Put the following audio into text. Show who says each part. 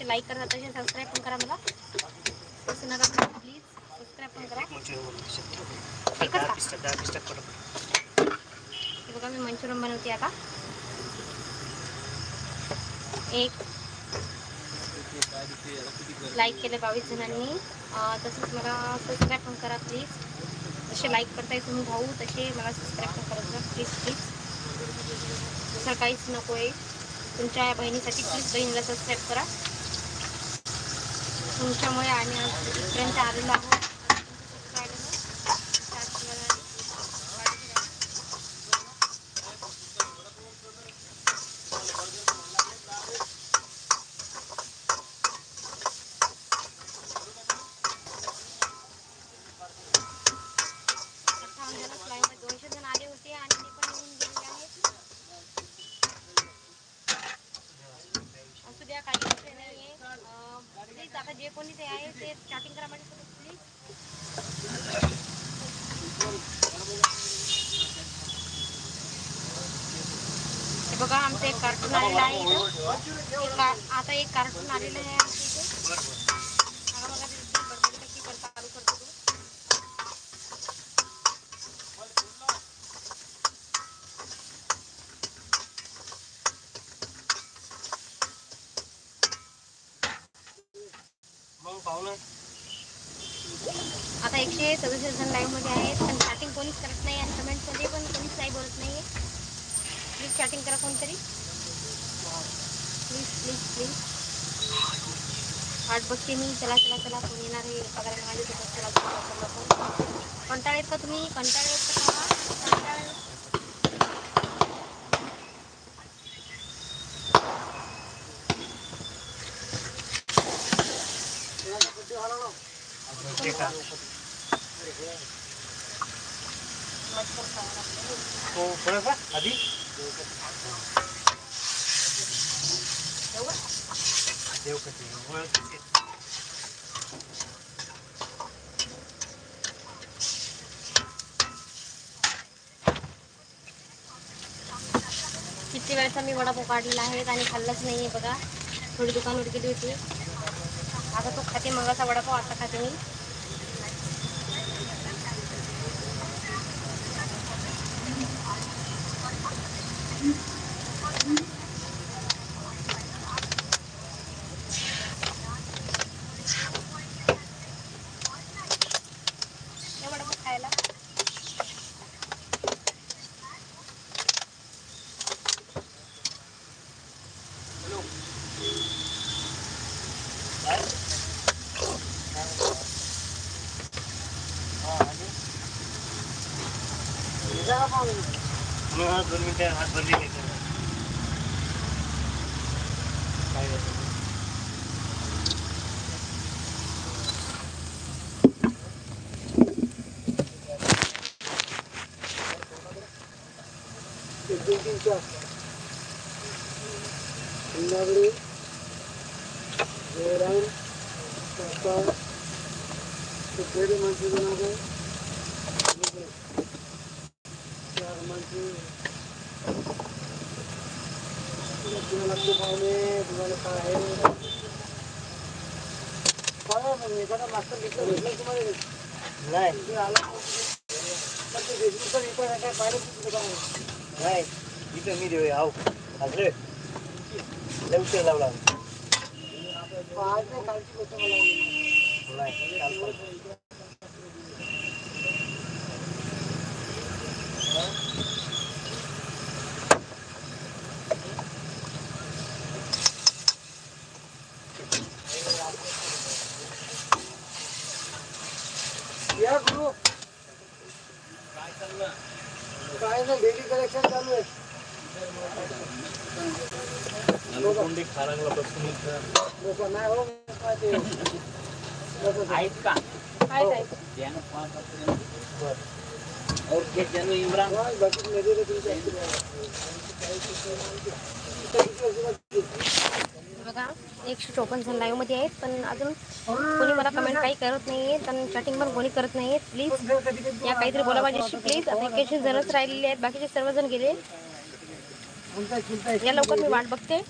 Speaker 1: जसे लाईक करा तसे सबस्क्राईब पण करा मला. तसं नका प्लीज सबस्क्राईब पण करा. हे बघा मी मंचुरियन बनवते आता. एक लाईक केले 22 जणांनी. तसंच मला सबस्क्राईब पण करा प्लीज. जसे लाईक करताय तुम्ही भाऊ तसे मला सबस्क्राईब पण करायचं प्लीज प्लीज. दुसरं काहीच नको आहे. तुमच्या बहिणीसाठी प्लीज बहिणीला सबस्क्राईब करा. तुमच्यामुळे आम्ही आज इथपर्यंत आलेलो आहोत. प्लीज आता जे कोणी ते आहे ते चॅटिंग करा माझ्यासोबत प्लीज. हे बघा आमचं एक कार्टून आलेलं आहे इथं. आता एक कार्टून आलेलं आहे आमच्या इथे. बघा कशी चालू करतो तो. आता 167 जण लाईव्ह मध्ये आहेत पण चॅटिंग कोणीच करत नाही आणि कमेंट्स मध्ये पण कोणीच काही बोलत नाहीये. प्लीज चॅटिंग करा कोणतरी प्लीज प्लीज प्लीज. वाट बघते मी. चला चला चला कोण येणार आहे बघायला माझ्यासोबत. चला चला कंटाळ येत का तुम्ही? कंटाळ येत का? कंटाळ आधी किती वेळचा मी वडापाव काढलेला आहे आणि खाल्लाच नाहीये बघा. थोडी दुकानवर गेली होती. आता तो खाते मगाचा वडापाव आता खाते मी. वडापाव खायला हात 2 मिनिटं हात भरली नाही. नाही इथं मी देऊ आहो असले लवकर लावला या गुरु काय ना डेली कलेक्शन चालू आहे. कोंडी खारांगला बसून लोक नाही हो काय ते आहेत का काय काय ज्ञान पास और के जन इमरान बाकी मेरे रे बघा 154 जण लाईव्ह मध्ये आहेत पण अजून कोणी मला कमेंट काही करत नाहीये आणि चॅटिंग पण कोणी करत नाहीये. प्लीज या काहीतरी बोला माझ्याशी प्लीज. आता 21 जणच राहिलेले आहेत बाकीचे सर्वजण गेले. या लवकर मी वाट बघते.